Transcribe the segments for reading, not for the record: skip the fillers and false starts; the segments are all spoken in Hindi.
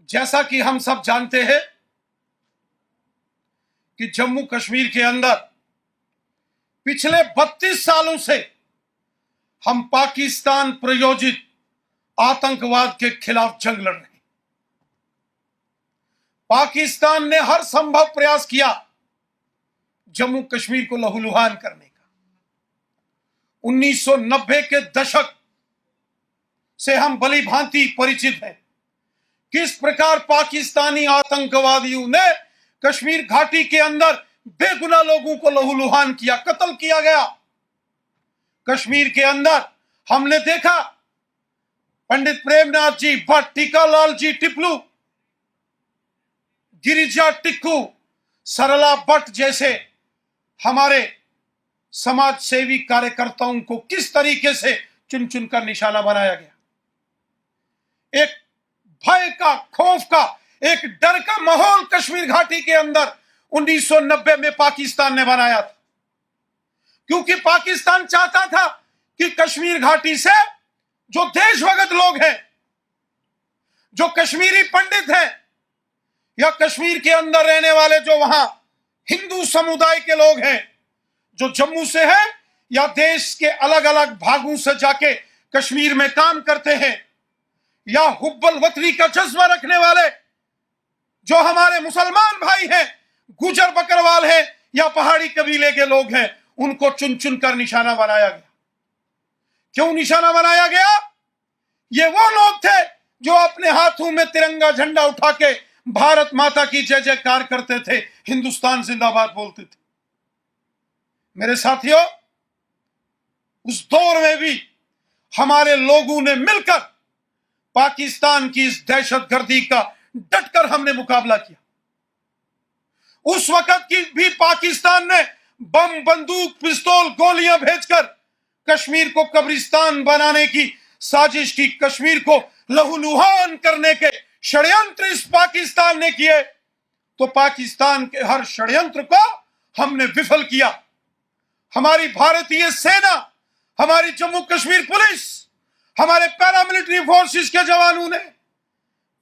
जैसा कि हम सब जानते हैं कि जम्मू कश्मीर के अंदर पिछले 32 सालों से हम पाकिस्तान प्रायोजित आतंकवाद के खिलाफ जंग लड़ रहे हैं। पाकिस्तान ने हर संभव प्रयास किया जम्मू कश्मीर को लहूलुहान करने का। 1990 के दशक से हम भली भांति परिचित हैं किस प्रकार पाकिस्तानी आतंकवादियों ने कश्मीर घाटी के अंदर बेगुनाह लोगों को लहूलुहान किया, कत्ल किया गया। कश्मीर के अंदर हमने देखा पंडित प्रेमनाथ जी भट्ट, टीकालाल जी टिपलू, गिरिजा टिक्कू, सरला भट्ट जैसे हमारे समाज सेवी कार्यकर्ताओं को किस तरीके से चुन चुनकर निशाना बनाया गया। एक भय का, खौफ का, एक डर का माहौल कश्मीर घाटी के अंदर 1990 में पाकिस्तान ने बनाया था, क्योंकि पाकिस्तान चाहता था कि कश्मीर घाटी से जो देशभगत लोग हैं, जो कश्मीरी पंडित हैं, या कश्मीर के अंदर रहने वाले जो वहां हिंदू समुदाय के लोग हैं, जो जम्मू से हैं या देश के अलग अलग भागों से जाके कश्मीर में काम करते हैं, या हुब्बल वतनी का जज्बा रखने वाले जो हमारे मुसलमान भाई हैं, गुजर बकरवाल हैं या पहाड़ी कबीले के लोग हैं, उनको चुन चुन कर निशाना बनाया गया। क्यों निशाना बनाया गया? ये वो लोग थे जो अपने हाथों में तिरंगा झंडा उठा के भारत माता की जय जयकार करते थे, हिंदुस्तान जिंदाबाद बोलते थे। मेरे साथियों, उस दौर में भी हमारे लोगों ने मिलकर पाकिस्तान की इस दहशतगर्दी का डटकर हमने मुकाबला किया। उस वक्त की भी पाकिस्तान ने बम, बंदूक, पिस्तौल, गोलियां भेजकर कश्मीर को कब्रिस्तान बनाने की साजिश की, कश्मीर को लहूलुहान करने के षड्यंत्र इस पाकिस्तान ने किए। तो पाकिस्तान के हर षड्यंत्र को हमने विफल किया। हमारी भारतीय सेना, हमारी जम्मू कश्मीर पुलिस, हमारे पैरामिलिट्री फोर्सेस के जवानों ने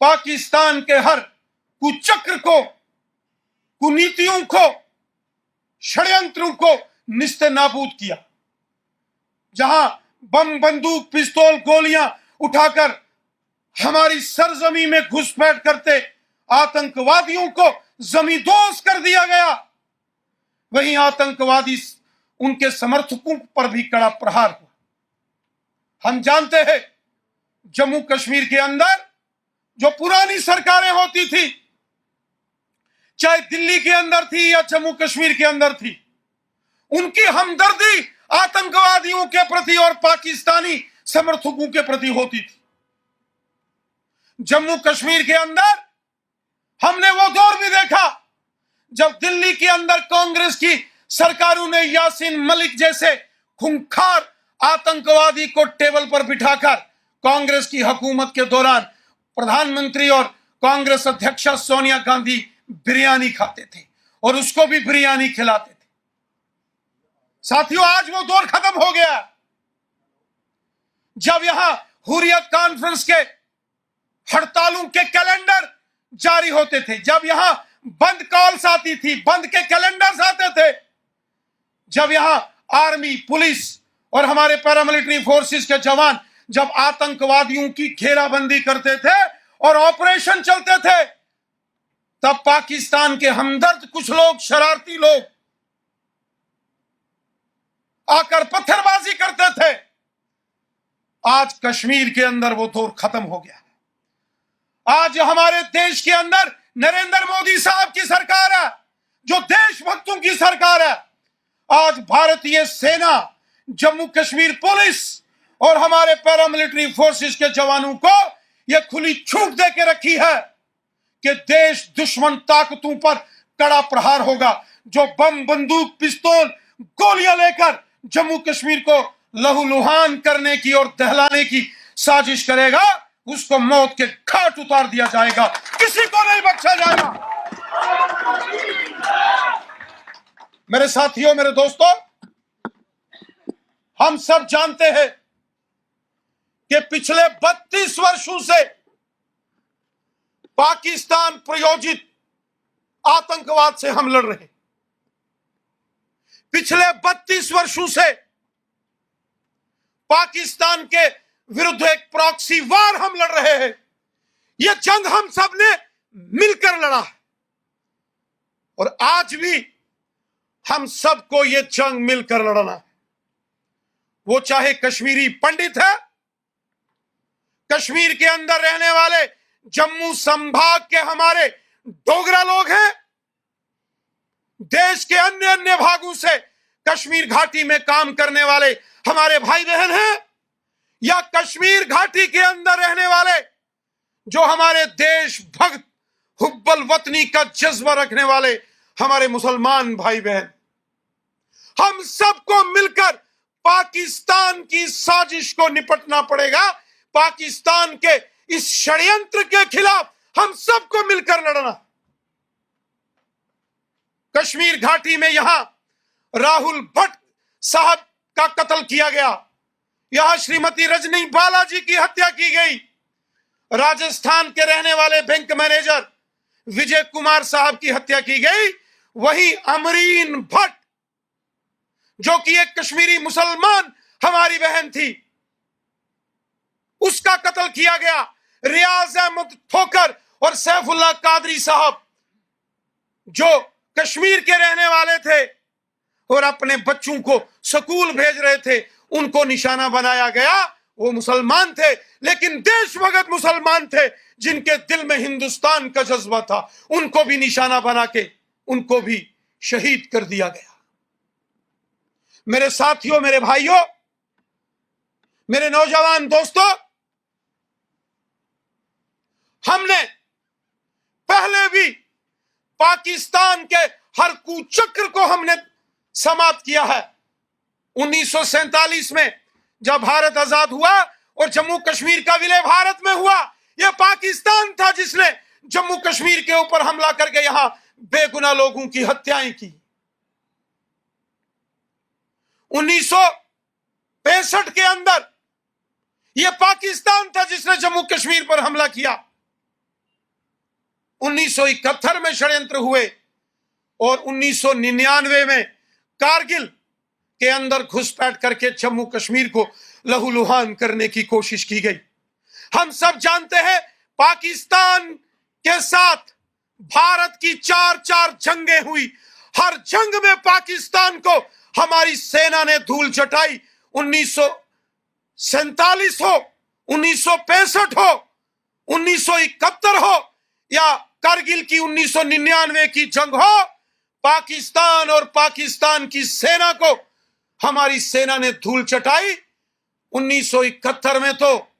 पाकिस्तान के हर कुचक्र को, कुनीतियों को, षड्यंत्रों को निस्ते नाबूद किया। जहां बम, बंदूक, पिस्तौल, गोलियां उठाकर हमारी सरजमी में घुसपैठ करते आतंकवादियों को जमींदोज कर दिया गया, वहीं आतंकवादी उनके समर्थकों पर भी कड़ा प्रहार हुआ। हम जानते हैं जम्मू कश्मीर के अंदर जो पुरानी सरकारें होती थी, चाहे दिल्ली के अंदर थी या जम्मू कश्मीर के अंदर थी, उनकी हमदर्दी आतंकवादियों के प्रति और पाकिस्तानी समर्थकों के प्रति होती थी। जम्मू कश्मीर के अंदर हमने वो दौर भी देखा जब दिल्ली के अंदर कांग्रेस की सरकारों ने यासीन मलिक जैसे खूंखार आतंकवादी को टेबल पर बिठाकर कांग्रेस की हुकूमत के दौरान प्रधानमंत्री और कांग्रेस अध्यक्षा सोनिया गांधी बिरयानी खाते थे और उसको भी बिरयानी खिलाते थे। साथियों, आज वो दौर खत्म हो गया। जब यहां हुर्रियत कॉन्फ्रेंस के हड़तालों के कैलेंडर जारी होते थे, जब यहां बंद कॉल्स आती थी, बंद के कैलेंडर्स आते थे, जब यहां आर्मी, पुलिस और हमारे पैरामिलिट्री फोर्सेस के जवान जब आतंकवादियों की घेराबंदी करते थे और ऑपरेशन चलते थे, तब पाकिस्तान के हमदर्द कुछ लोग, शरारती लोग आकर पत्थरबाजी करते थे। आज कश्मीर के अंदर वो दौर खत्म हो गया है। आज हमारे देश के अंदर नरेंद्र मोदी साहब की सरकार है, जो देशभक्तों की सरकार है। आज भारतीय सेना, जम्मू कश्मीर पुलिस और हमारे पैरामिलिट्री फोर्सेस के जवानों को यह खुली छूट दे के रखी है कि देश दुश्मन ताकतों पर कड़ा प्रहार होगा। जो बम, बंदूक, पिस्तौल, गोलियां लेकर जम्मू कश्मीर को लहूलुहान करने की और दहलाने की साजिश करेगा, उसको मौत के घाट उतार दिया जाएगा, किसी को नहीं बख्शा जाएगा। मेरे साथियों, मेरे दोस्तों, हम सब जानते हैं कि पिछले 32 वर्षों से पाकिस्तान प्रायोजित आतंकवाद से हम लड़ रहे हैं। पिछले 32 वर्षों से पाकिस्तान के विरुद्ध एक प्रॉक्सी वार हम लड़ रहे हैं। यह जंग हम सब ने मिलकर लड़ा है और आज भी हम सबको यह जंग मिलकर लड़ना है। वो चाहे कश्मीरी पंडित है, कश्मीर के अंदर रहने वाले जम्मू संभाग के हमारे डोगरा लोग हैं, देश के अन्य अन्य भागों से कश्मीर घाटी में काम करने वाले हमारे भाई बहन हैं, या कश्मीर घाटी के अंदर रहने वाले जो हमारे देश भक्त हुब्बल वतनी का जज्बा रखने वाले हमारे मुसलमान भाई बहन, हम सबको मिलकर पाकिस्तान की साजिश को निपटना पड़ेगा। पाकिस्तान के इस षड्यंत्र के खिलाफ हम सबको मिलकर लड़ना। कश्मीर घाटी में यहां राहुल भट्ट साहब का कत्ल किया गया, यहां श्रीमती रजनी बालाजी की हत्या की गई, राजस्थान के रहने वाले बैंक मैनेजर विजय कुमार साहब की हत्या की गई, वहीं अमरीन भट्ट जो कि एक कश्मीरी मुसलमान हमारी बहन थी, उसका कत्ल किया गया। रियाज अहमद ठोकर और सैफुल्लाह कादरी साहब जो कश्मीर के रहने वाले थे और अपने बच्चों को स्कूल भेज रहे थे, उनको निशाना बनाया गया। वो मुसलमान थे लेकिन देशभक्त मुसलमान थे जिनके दिल में हिंदुस्तान का जज्बा था, उनको भी निशाना बना के उनको भी शहीद कर दिया गया। मेरे साथियों, मेरे भाइयों, मेरे नौजवान दोस्तों, हमने पहले भी पाकिस्तान के हर कुचक्र को हमने समाप्त किया है। 1947 में जब भारत आजाद हुआ और जम्मू कश्मीर का विलय भारत में हुआ, यह पाकिस्तान था जिसने जम्मू कश्मीर के ऊपर हमला करके यहां बेगुनाह लोगों की हत्याएं की। 1965 के अंदर यह पाकिस्तान था जिसने जम्मू कश्मीर पर हमला किया। 1971 में षड्यंत्र हुए और 1999 में कारगिल के अंदर घुसपैठ करके जम्मू कश्मीर को लहूलुहान करने की कोशिश की गई। हम सब जानते हैं पाकिस्तान के साथ भारत की 4 जंगें हुई, हर जंग में पाकिस्तान को हमारी सेना ने धूल चटाई। 1947 हो, 1965 हो, 1971 हो या कारगिल की 1999 की जंग हो, पाकिस्तान और पाकिस्तान की सेना को हमारी सेना ने धूल चटाई। 1971 में तो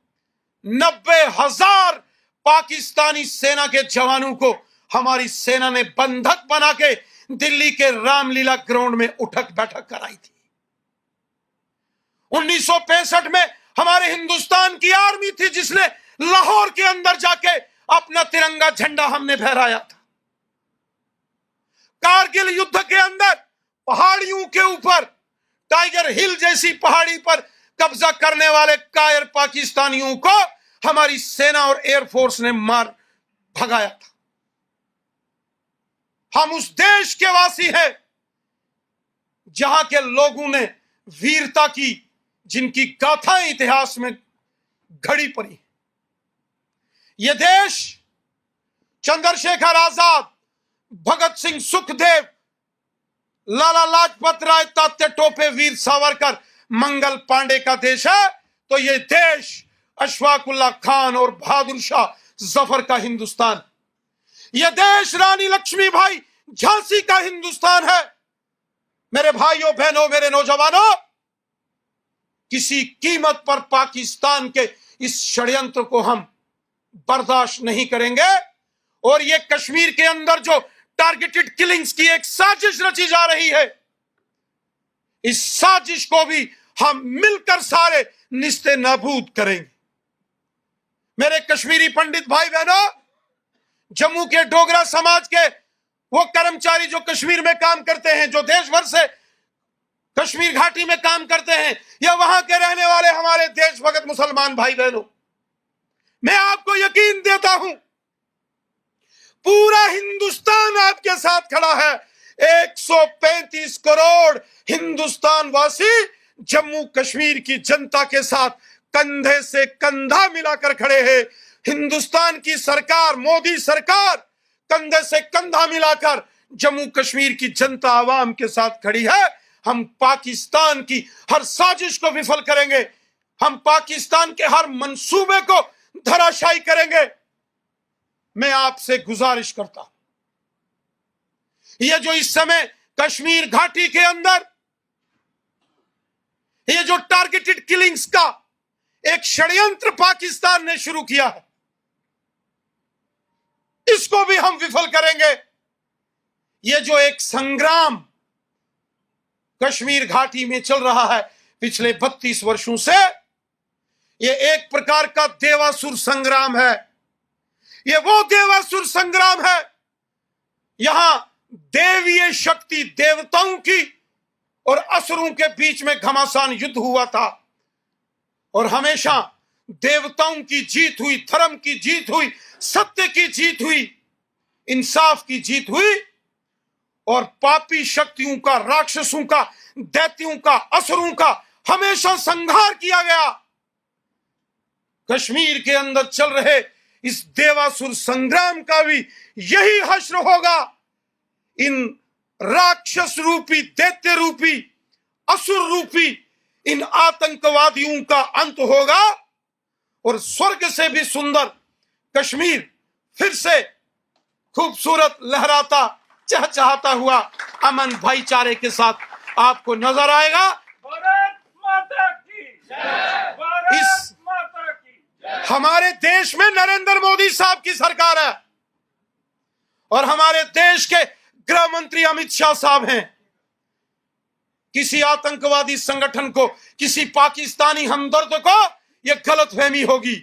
90,000 पाकिस्तानी सेना के जवानों को हमारी सेना ने बंधक बना के दिल्ली के रामलीला ग्राउंड में उठक बैठक कराई थी। 1965 में हमारे हिंदुस्तान की आर्मी थी जिसने लाहौर के अंदर जाके अपना तिरंगा झंडा हमने फहराया था। कारगिल युद्ध के अंदर पहाड़ियों के ऊपर टाइगर हिल जैसी पहाड़ी पर कब्जा करने वाले कायर पाकिस्तानियों को हमारी सेना और एयरफोर्स ने मार भगाया था। हम उस देश के वासी हैं जहां के लोगों ने वीरता की, जिनकी गाथाएं इतिहास में घड़ी पड़ी। यह देश चंद्रशेखर आजाद, भगत सिंह, सुखदेव, लाला लाजपत राय, तात्या टोपे, वीर सावरकर, मंगल पांडे का देश है, तो यह देश अशफाकुल्ला खान और बहादुर शाह जफर का हिंदुस्तान, यह देश रानी लक्ष्मीबाई झांसी का हिंदुस्तान है। मेरे भाइयों बहनों, मेरे नौजवानों, किसी कीमत पर पाकिस्तान के इस षड्यंत्र को हम बर्दाश्त नहीं करेंगे। और ये कश्मीर के अंदर जो टारगेटेड किलिंग्स की एक साजिश रची जा रही है, इस साजिश को भी हम मिलकर सारे निस्ते नाबूद करेंगे। मेरे कश्मीरी पंडित भाई बहनों, जम्मू के डोगरा समाज के वो कर्मचारी जो कश्मीर में काम करते हैं, जो देश भर से कश्मीर घाटी में काम करते हैं, या वहां के रहने वाले हमारे देशभक्त मुसलमान भाई बहनों, मैं आपको यकीन देता हूं पूरा हिंदुस्तान आपके साथ खड़ा है। 135 करोड़ हिंदुस्तान वासी जम्मू कश्मीर की जनता के साथ कंधे से कंधा मिलाकर खड़े हैं। हिंदुस्तान की सरकार, मोदी सरकार कंधे से कंधा मिलाकर जम्मू कश्मीर की जनता आवाम के साथ खड़ी है। हम पाकिस्तान की हर साजिश को विफल करेंगे, हम पाकिस्तान के हर मंसूबे को धराशायी करेंगे। मैं आपसे गुजारिश करता हूं, ये जो इस समय कश्मीर घाटी के अंदर ये जो टारगेटेड किलिंग्स का एक षड्यंत्र पाकिस्तान ने शुरू किया है, इसको भी हम विफल करेंगे। ये जो एक संग्राम कश्मीर घाटी में चल रहा है पिछले 32 वर्षों से, ये एक प्रकार का देवासुर संग्राम है। ये वो देवासुर संग्राम है, यहां देवीय शक्ति, देवताओं की और असुरों के बीच में घमासान युद्ध हुआ था और हमेशा देवताओं की जीत हुई, धर्म की जीत हुई, सत्य की जीत हुई, इंसाफ की जीत हुई और पापी शक्तियों का, राक्षसों का, दैत्यों का, असुरों का हमेशा संहार किया गया। कश्मीर के अंदर चल रहे इस देवासुर संग्राम का भी यही हश्र होगा। इन राक्षस रूपी, दैत्य रूपी, असुर रूपी इन आतंकवादियों का अंत होगा और स्वर्ग से भी सुंदर कश्मीर फिर से खूबसूरत, लहराता, चहचहाता हुआ अमन भाईचारे के साथ आपको नजर आएगा। भारत माता की जय, भारत माता की जय। हमारे देश में नरेंद्र मोदी साहब की सरकार है और हमारे देश के गृह मंत्री अमित शाह साहब हैं। किसी आतंकवादी संगठन को, किसी पाकिस्तानी हमदर्द को यह गलतफहमी होगी।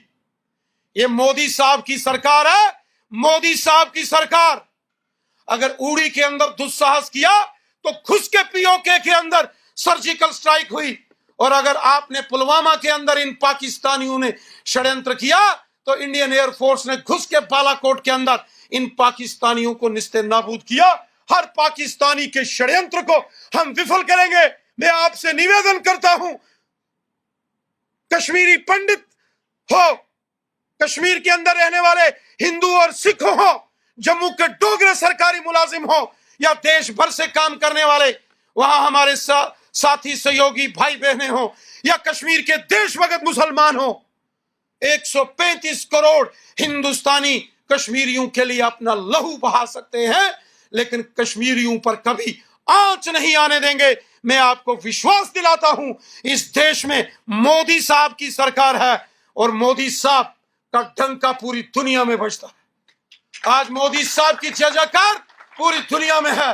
यह मोदी साहब की सरकार है, मोदी साहब की सरकार। अगर उड़ी के अंदर दुस्साहस किया तो खुश के पीओके के अंदर सर्जिकल स्ट्राइक हुई, और अगर आपने पुलवामा के अंदर इन पाकिस्तानियों ने षड्यंत्र किया तो इंडियन एयरफोर्स ने घुस के बालाकोट के अंदर इन पाकिस्तानियों को निस्ते नाबूद किया। हर पाकिस्तानी के षड्यंत्र को हम विफल करेंगे। मैं आपसे निवेदन करता हूं, कश्मीरी पंडित हो, कश्मीर के अंदर रहने वाले हिंदू और सिख हो, जम्मू के डोगरे सरकारी मुलाजिम हो या देश भर से काम करने वाले वहां हमारे साथी सहयोगी भाई बहनें हो या कश्मीर के देशभक्त मुसलमान हो, 135 करोड़ हिंदुस्तानी कश्मीरियों के लिए अपना लहू बहा सकते हैं, लेकिन कश्मीरियों पर कभी आंच नहीं आने देंगे। मैं आपको विश्वास दिलाता हूं, इस देश में मोदी साहब की सरकार है और मोदी साहब का डंका पूरी दुनिया में बजता है। आज मोदी साहब की जयजयकार पूरी दुनिया में है।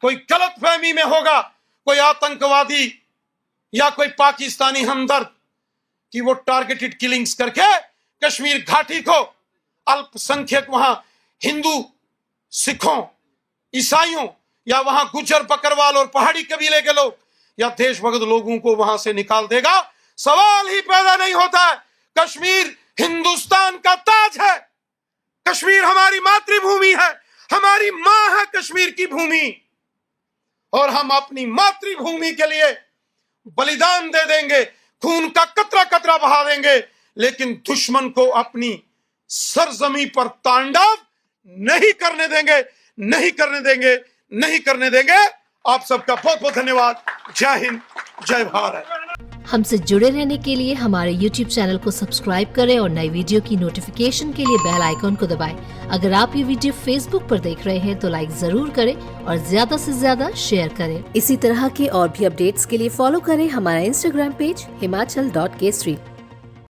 कोई गलतफहमी में होगा, कोई आतंकवादी या कोई पाकिस्तानी हमदर्द कि वो टारगेटेड किलिंग्स करके कश्मीर घाटी को अल्पसंख्यक, वहां हिंदू, सिखों, ईसाइयों या वहां गुज्जर, बकरवाल और पहाड़ी कबीले के लोग या देशभक्त लोगों को वहां से निकाल देगा। सवाल ही पैदा नहीं होता है। कश्मीर हिंदुस्तान का ताज है, कश्मीर हमारी मातृभूमि है, हमारी मां है कश्मीर की भूमि, और हम अपनी मातृभूमि के लिए बलिदान दे देंगे, खून का कतरा कतरा बहा देंगे, लेकिन दुश्मन को अपनी सरजमी पर तांडव नहीं करने देंगे, नहीं करने देंगे, नहीं करने देंगे। आप सबका बहुत बहुत धन्यवाद। जय हिंद, जय भारत। हमसे जुड़े रहने के लिए हमारे YouTube चैनल को सब्सक्राइब करें और नई वीडियो की नोटिफिकेशन के लिए बेल आइकॉन को दबाएं। अगर आप ये वीडियो Facebook पर देख रहे हैं तो लाइक जरूर करें और ज्यादा से ज्यादा शेयर करें। इसी तरह के और भी अपडेट्स के लिए फॉलो करें हमारा Instagram पेज himachal.kshri।